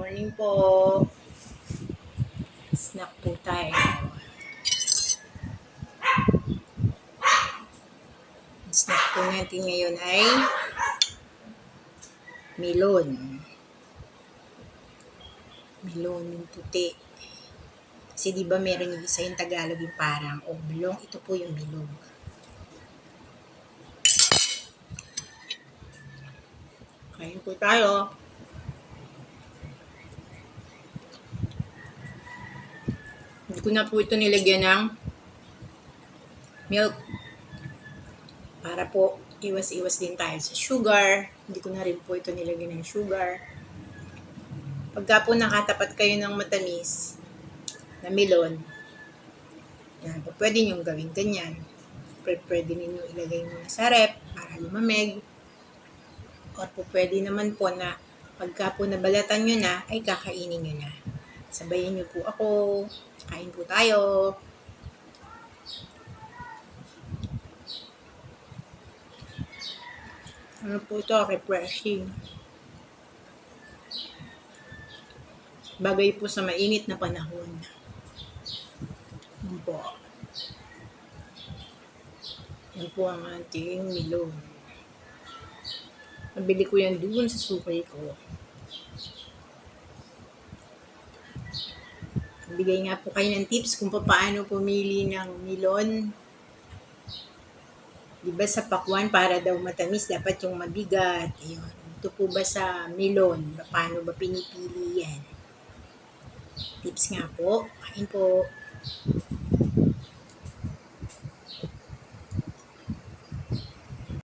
Morning po. Snack po tayo. Ang snack po natin ngayon ay melon. Melon yung puti. Kasi di ba meron yung isa yung Tagalog yung parang oblong. Ito po yung melon. Kain po tayo. Hindi ko na po ito nilagyan ng milk. Para po iwas-iwas din tayo sa sugar. Hindi ko na rin po ito nilagyan ng sugar. Pagka po nakatapat kayo ng matamis na melon, yan po, pwede nyo gawin ganyan. Pwede ninyo ilagay muna sa rep para lumamig. Or po pwede naman po na pagka po nabalatan nyo na, ay kakainin nyo na. Sabayan nyo po ako. Kain po tayo. Ano po ito? Refreshing. Bagay po sa mainit na panahon. Yan po. Yan po ang ating melon. Nabili ko yan doon sa sukay ko. Bigay nga po kayo ng tips kung paano pumili ng melon. Diba sa pakwan para daw matamis, dapat yung mabigat. Ayun. Ito po ba sa melon? Paano ba pinipili yan? Tips nga po. Kain po.